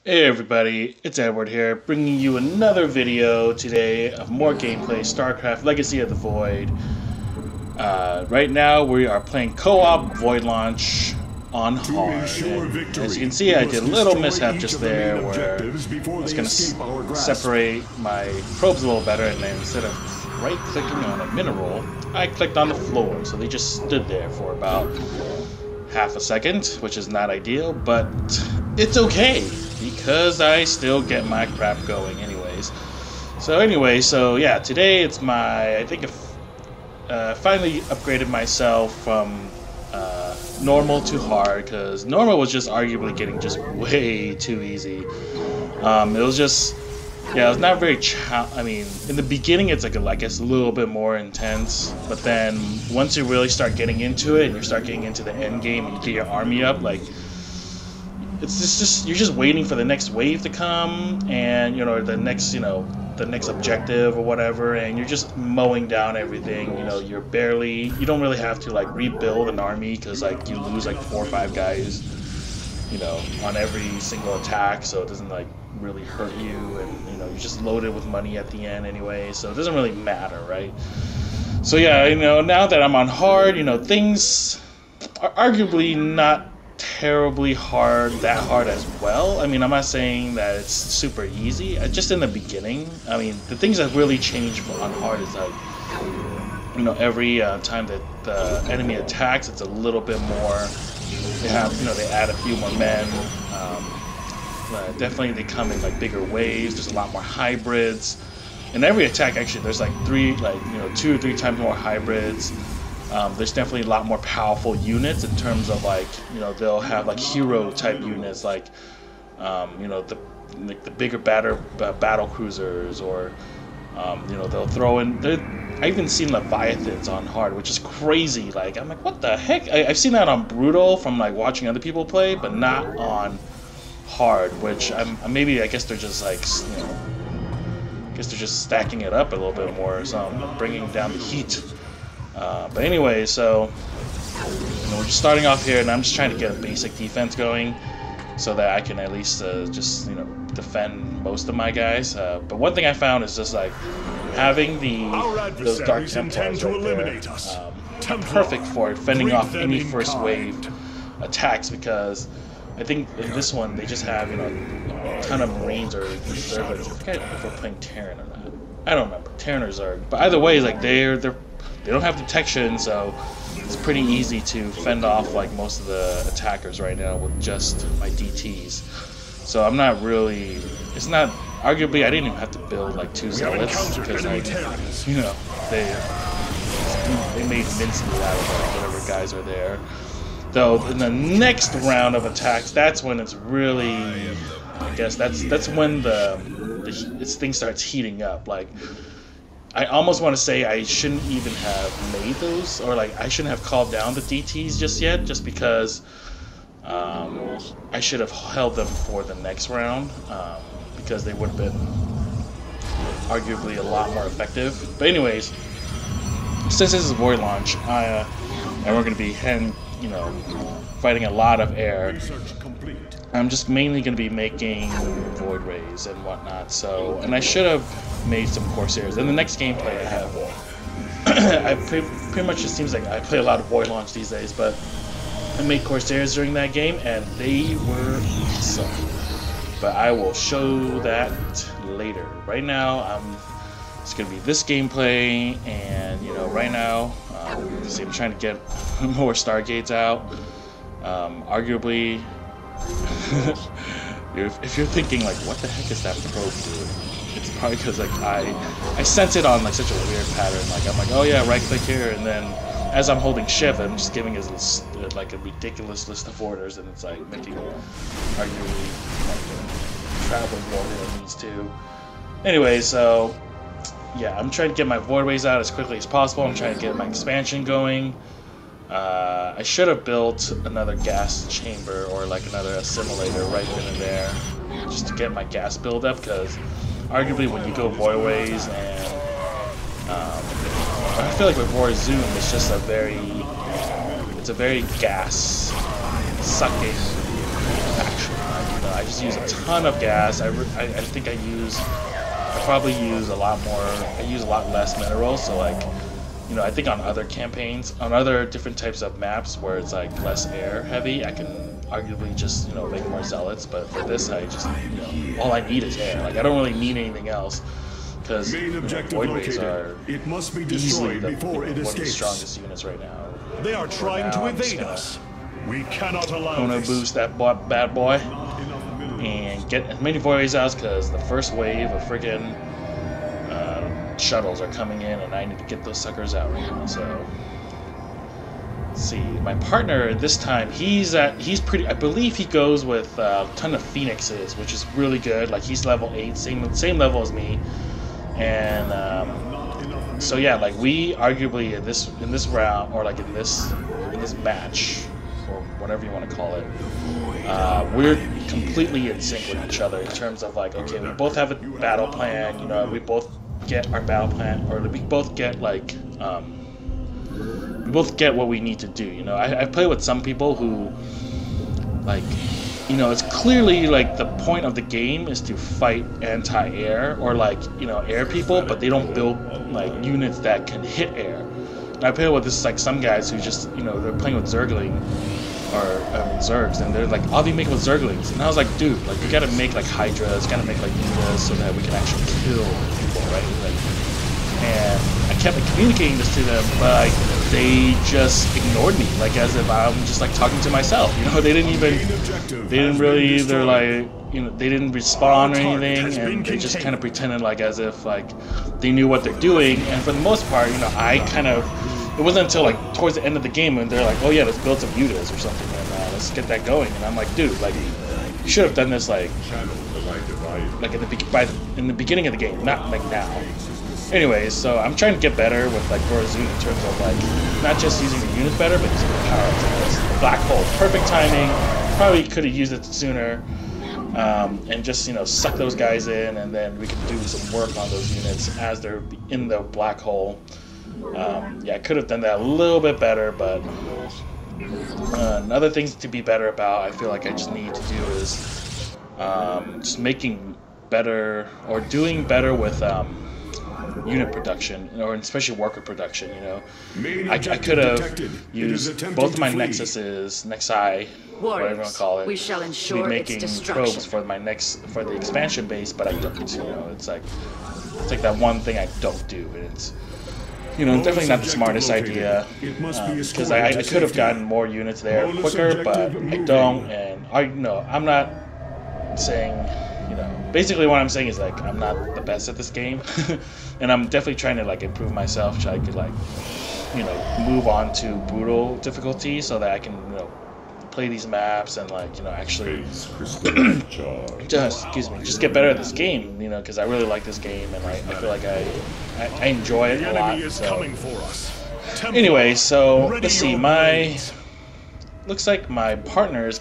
Hey everybody, it's Edward here, bringing you another video today of more gameplay, StarCraft Legacy of the Void. Right now we are playing co-op Void Launch on hard. And as you can see, I did a little mishap just there where I was going to separate my probes a little better, and then instead of right-clicking on a mineral, I clicked on the floor. So they just stood there for about half a second, which is not ideal, but it's okay because I still get my crap going anyways. So yeah, today it's I think finally upgraded myself from normal to hard, because normal was just arguably getting just way too easy. It was just, yeah, it was not very I mean, in the beginning it's like I guess a little bit more intense, but then once you really start getting into it and you start getting into the end game and you get your army up, like it's just you're just waiting for the next wave to come, and the next objective or whatever, and you're just mowing down everything. You don't really have to like rebuild an army, because like you lose like 4 or 5 guys on every single attack, so it doesn't like really hurt you, and you're just loaded with money at the end anyway, so it doesn't really matter, right? So yeah, now that I'm on hard, things are arguably not terribly that hard as well. I mean, I'm not saying that it's super easy. Just in the beginning, I mean, the things that really change on hard is like, every time that the enemy attacks, it's a little bit more. They add a few more men. Definitely they come in like bigger waves. There's a lot more hybrids. In every attack, actually, there's like 2 or 3 times more hybrids. There's definitely a lot more powerful units in terms of like, they'll have like hero type units, like, the bigger battle cruisers, or, they'll throw in. I even seen Leviathans on hard, which is crazy. Like, I'm like, what the heck? I've seen that on brutal from like watching other people play, but not on hard. Which I guess they're just like, I guess they're just stacking it up a little bit more, so I'm bringing down the heat. But anyway, so we're just starting off here, and I'm just trying to get a basic defense going so that I can at least just defend most of my guys. But one thing I found is just like having those Dark Templars right there, perfect for fending off any first wave attacks, because I think in this one they just have a ton of Marines or Reservists. I forget if we're playing Terran or not. I don't remember. Terran or Reserve. But either way, like they don't have detection, so it's pretty easy to fend off like most of the attackers right now with just my DTs. So I'm not really. It's not. Arguably, I didn't even have to build like 2 zealots, because they made mincemeat out of like whatever guys are there. Though in the next round of attacks, that's when it's really. I guess that's when this thing starts heating up. Like, I almost want to say I shouldn't even have made those, or like I shouldn't have called down the DTs just yet, just because I should have held them for the next round, because they would have been arguably a lot more effective. But anyways, since this is Void Launch, and we're going to be fighting a lot of air, I'm just mainly going to be making Void Rays and whatnot. So, and I should have made some Corsairs. In the next gameplay I have, pretty much it seems like I play a lot of Void Launch these days, but I made Corsairs during that game, and they were awesome. But I will show that later. Right now, it's going to be this gameplay, and right now, see, I'm trying to get more Stargates out. Arguably, if you're thinking like, what the heck is that probe doing? It's probably because like I sense it on like such a weird pattern. Like I'm like, oh yeah, right click here, and then as I'm holding shift, I'm just giving it like a ridiculous list of orders, and it's like making arguably traveling more than it needs to. Anyway, so yeah, I'm trying to get my Void Rays out as quickly as possible. I'm trying to get my expansion going. I should have built another gas chamber, or like another assimilator right then and there, just to get my gas build up, because arguably when you go Void Rays, and I feel like with Vorazun it's just a very gas sucking action. I just use a ton of gas. I think I probably use a lot more. I use a lot less minerals. So like, you know, I think on other campaigns, on other different types of maps where it's like less air heavy, I can arguably just, you know, make more zealots. But for this, I just, you know, all I need is air. Like I don't really need anything else. Because Void Rays are easily one of the strongest units right now. They are trying to evade us. We cannot allow this. Boost that bad boy and get as many Void Rays out because the first wave of friggin' shuttles are coming in, and I need to get those suckers out right now. So, let's see. My partner this time, he's pretty. I believe he goes with a ton of Phoenixes, which is really good. Like he's level 8, same level as me. And so yeah, like we arguably in this round, or like in this match, or whatever you want to call it, we're completely in sync with each other in terms of like, okay, we both have a battle plan. You know, we both get our battle plan, or we both get like we both get what we need to do. You know, I've played with some people who like. You know, it's clearly like the point of the game is to fight anti-air or like, you know, air people, but they don't build like units that can hit air. And I play with this like some guys who just, you know, they're playing with Zergling or Zergs, and they're like, all they make with Zerglings. And I was like, dude, like we gotta make like Hydras, gotta make like Hydras so that we can actually kill people, right? Like, and I kept like, communicating this to them, but like they just ignored me, like as if I'm just like talking to myself. You know, they didn't really either like, you know, they didn't respond or anything, and they just kind of pretended like as if like they knew what they're doing. And for the most part, you know, I kind of, it wasn't until like towards the end of the game when they're like, oh yeah, let's build some Udas or something, and let's get that going. And I'm like, dude, like you should have done this like in the beginning of the game, not like now. Anyways, so I'm trying to get better with like Vorazun in terms of like not just using the units better, but using the power-ups. Like Black Hole, perfect timing. Probably could have used it sooner, and just, you know, suck those guys in, and then we can do some work on those units as they're in the black hole. Yeah, I could have done that a little bit better, but another things to be better about, I feel like I just need to do is just making better or doing better with unit production, or especially worker production. You know, I could have used both of my Nexuses, Nexi, whatever you want to call it, we shall ensure to be making its probes for the expansion base, but I don't. You know, it's like that one thing I don't do, and it's, you know, definitely not the smartest idea, because I could have gotten more units there quicker, but I don't. And I'm not saying, you know, basically what I'm saying is like I'm not the best at this game, and I'm definitely trying to like improve myself, so I could like, you know, move on to brutal difficulty so that I can, you know, play these maps and like, you know, actually just get better at this game, you know, because I really like this game, and I feel like I enjoy it a lot. So anyway, so let's see, looks like my partner is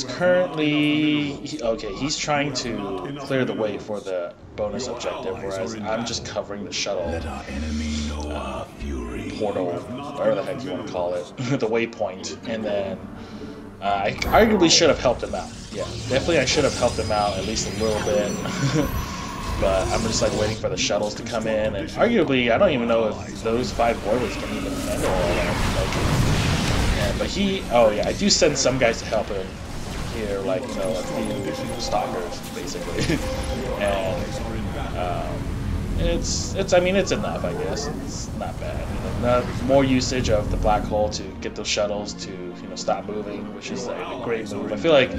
currently he's trying to clear the way for the bonus objective, whereas I'm just covering the shuttle portal, whatever the heck you want to call it, the waypoint. And then I arguably should have helped him out. Yeah, definitely I should have helped him out at least a little bit. But I'm just like waiting for the shuttles to come in, and arguably I don't even know if those 5 boilers can even handle all that. But I do send some guys to help him here, like, you know, a few stalkers basically. And I mean, it's enough, I guess. It's not bad. You know, more usage of the black hole to get those shuttles to, you know, stop moving, which is like a great move. I feel like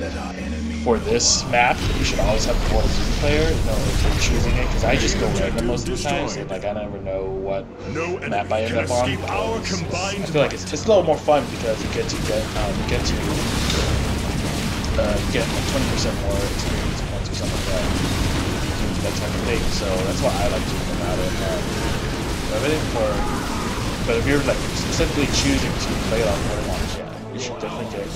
for this map, you should always have a Vorazun player, you know, if you're choosing it, because I just go random most of the times, and like I never know what map I end up on. I feel like it's a little more fun because you get like 20% more experience points or something like that type of thing. So that's what I like doing about it. But if you're like specifically choosing to play it on Voidlaunch, yeah, you should definitely get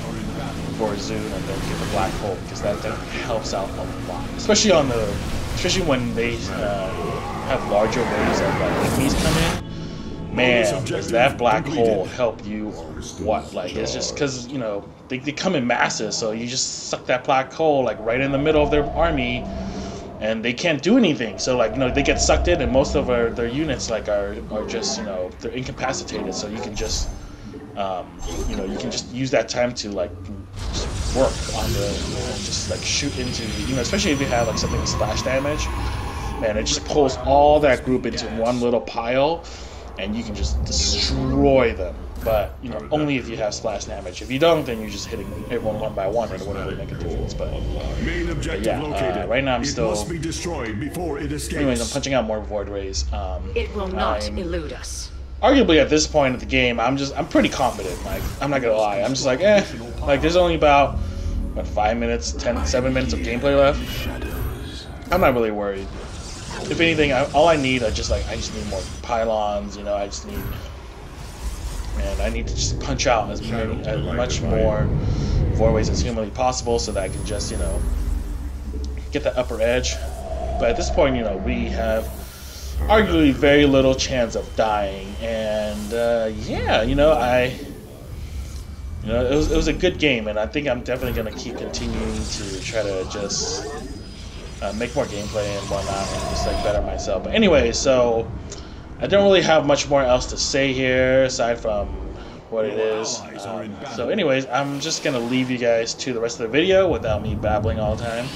Vorazun and then get the black hole, because that helps out a lot, especially when they have larger waves of like enemies come in. man, does that black hole help you or what? Like, it's just because, you know, they come in masses, so you just suck that black hole like right in the middle of their army, and they can't do anything. So like, you know, they get sucked in, and most of their units like are just, you know, they're incapacitated. So you can just you know, you can just use that time to like just work on the, you know, just like shoot into, you know, especially if you have like something with splash damage, man, it just pulls all that group into one little pile, and you can just destroy them. But, you know, only if you have splash damage. If you don't, then you're just hitting everyone one by one, and it wouldn't really make a difference. But yeah, right now I'm still. Anyways, I'm punching out more void rays. It will not elude us. Arguably, at this point of the game, I'm pretty confident. Like, I'm not gonna lie. I'm just like, like there's only about what 7 minutes of gameplay left. I'm not really worried. If anything, all I need, I just need more pylons. You know, I need to just punch out as much more void ways as humanly possible, so that I can just, you know, get the upper edge. But at this point, you know, we have arguably very little chance of dying, and yeah, you know, it was a good game, and I think I'm definitely gonna keep continuing to try to just make more gameplay and whatnot, and just like better myself. But anyway, so I don't really have much more else to say here aside from what it is. So anyways, I'm just gonna leave you guys to the rest of the video without me babbling all the time.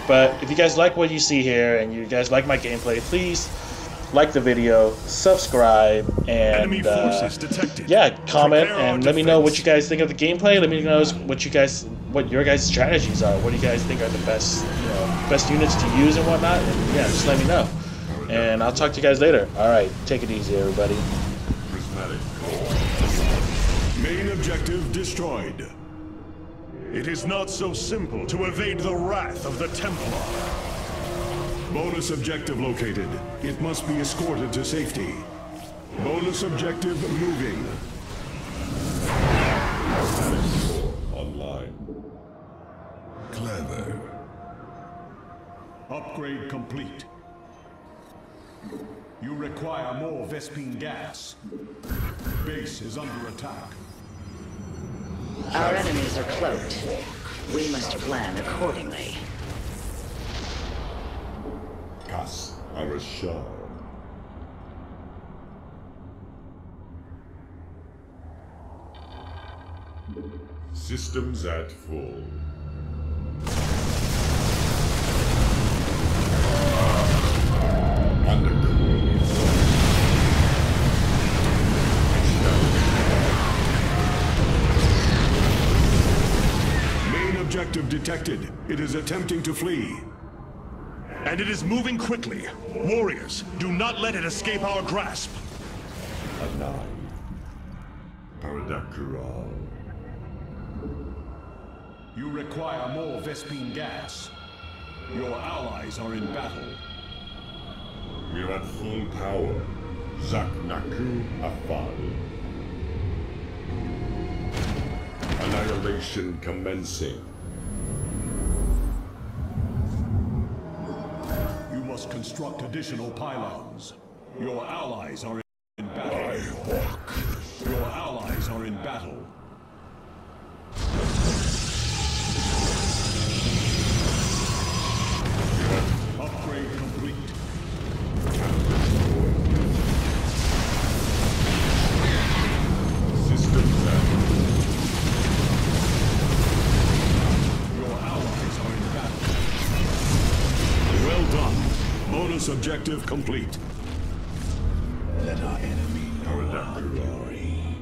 But if you guys like what you see here and you guys like my gameplay, please like the video, subscribe, and yeah, comment and let me know what you guys think of the gameplay. Let me know what your guys' strategies are. What do you guys think are the best, you know, best units to use and whatnot? And yeah, just let me know. And I'll talk to you guys later. All right, take it easy, everybody. Main objective destroyed. It is not so simple to evade the wrath of the Templar. Bonus objective located. It must be escorted to safety. Bonus objective moving. Online. Clever. Upgrade complete. You require more Vespine gas. Base is under attack. Our enemies are cloaked. We must plan accordingly. Kas Arashar. Systems at full. Main objective detected. It is attempting to flee. And it is moving quickly. Warriors, do not let it escape our grasp. Anai. Paradakural. You require more Vespine gas. Your allies are in battle. We're at full power. Zaknaku Afal. Annihilation commencing. You must construct additional pylons. Your allies are in battle. Your allies are in battle. Upgrade complete. Systems at Your allies are in battle. Well done. Bonus objective complete. Let our enemy know our glory.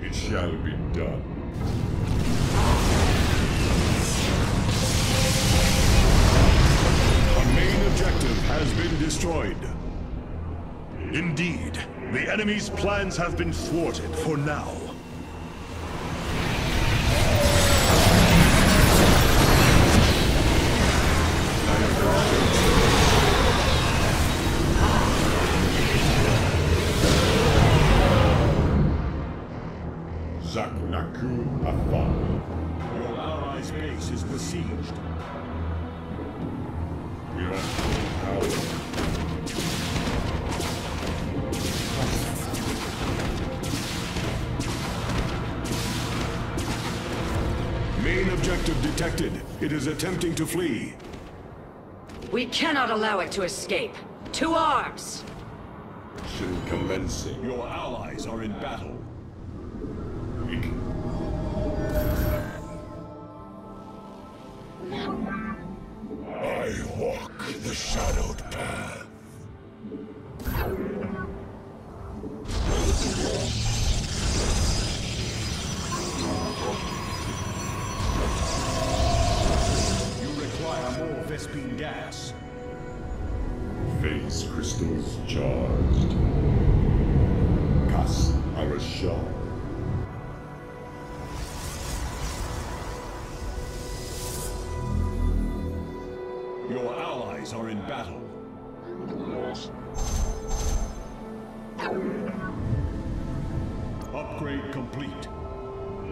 It shall be done. A main objective has been destroyed. Indeed, the enemy's plans have been thwarted for now. Zaknaku Afal. Your allies' base is besieged. We're at full power. detected. It is attempting to flee. We cannot allow it to escape. To arms! Mission commencing. Your allies are in battle. I walk the shadowed path. You require more Vespine gas. Phase crystals charged. Cast our shot. Your allies are in battle. Upgrade complete.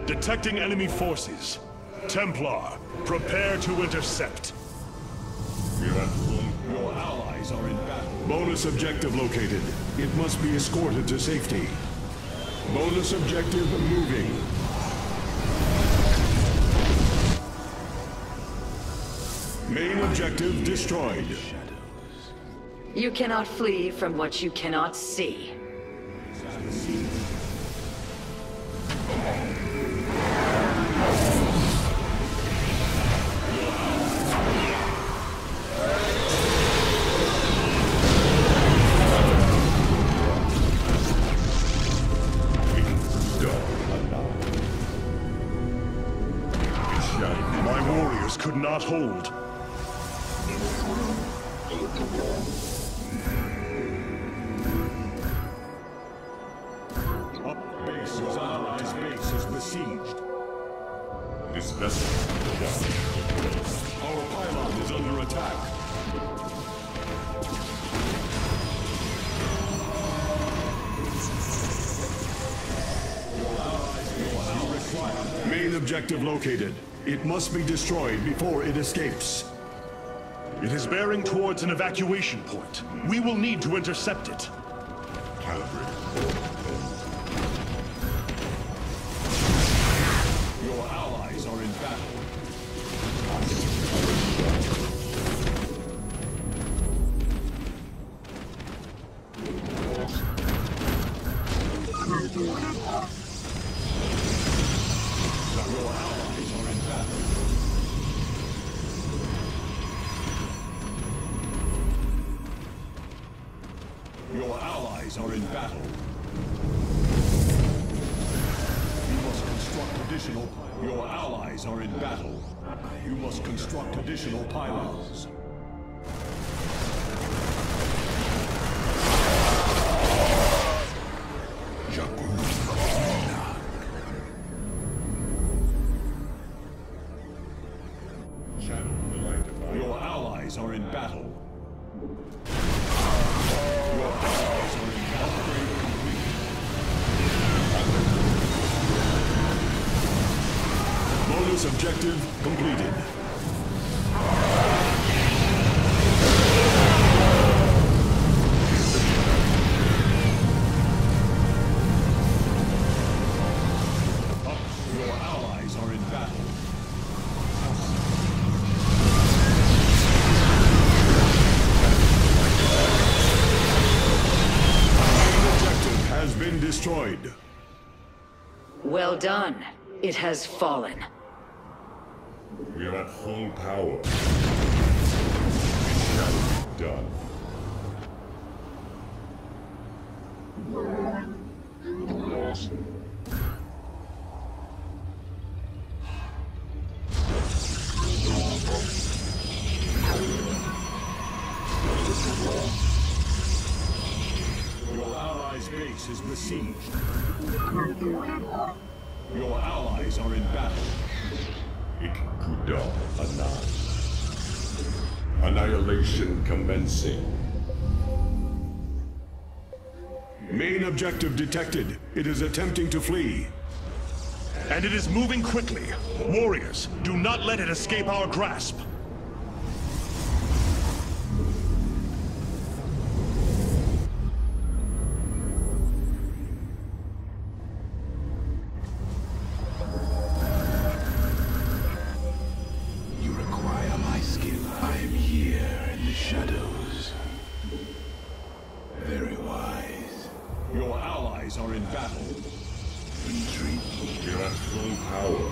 Detecting enemy forces. Templar, prepare to intercept. Your allies are in battle. Bonus objective located. It must be escorted to safety. Bonus objective moving. Main objective destroyed. You cannot flee from what you cannot see. My warriors could not hold. His base is besieged. This vessel is Our pylon is under attack. Main objective located. It must be destroyed before it escapes. It is bearing towards an evacuation point. We will need to intercept it. calibrated. Your allies are in battle. Your allies are in battle. Your allies are in battle. You must construct additional... Your allies are in battle. You must construct additional pylons. Your allies are in battle. Your allies are in upgrade complete. Bonus objective completed. Your allies are in battle. Has been destroyed. Well done. It has fallen. We are at full power. It shall be done. Your allies' base is besieged. Your allies are in battle. Ikuda Anan. Annihilation commencing. Main objective detected. It is attempting to flee. And it is moving quickly. Warriors, do not let it escape our grasp. allies are in battle. We're at full power.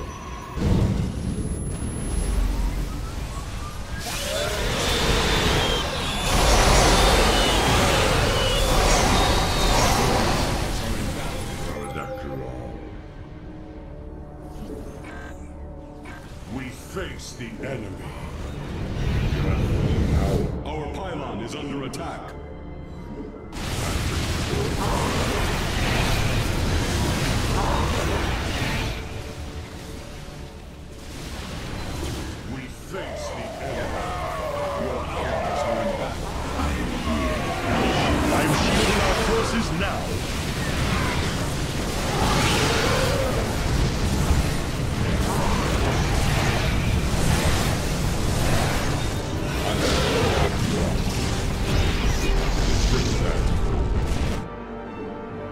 We face the enemy. Our pylon is under attack. We face the enemy. Your allies are in battle. I'm shielding our forces now.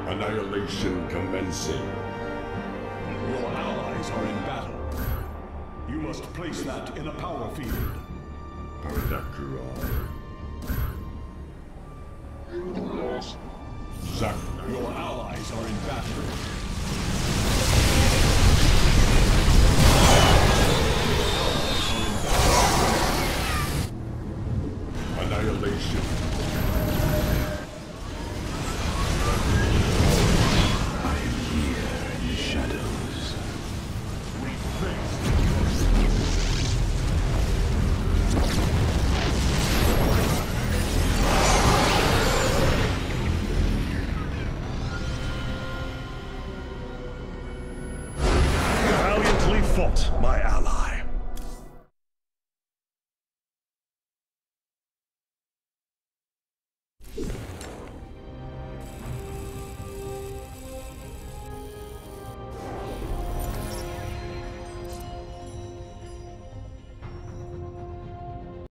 Annihilation commencing. Your allies are in battle. You must place that in a power field. Zack. Your allies are in battle.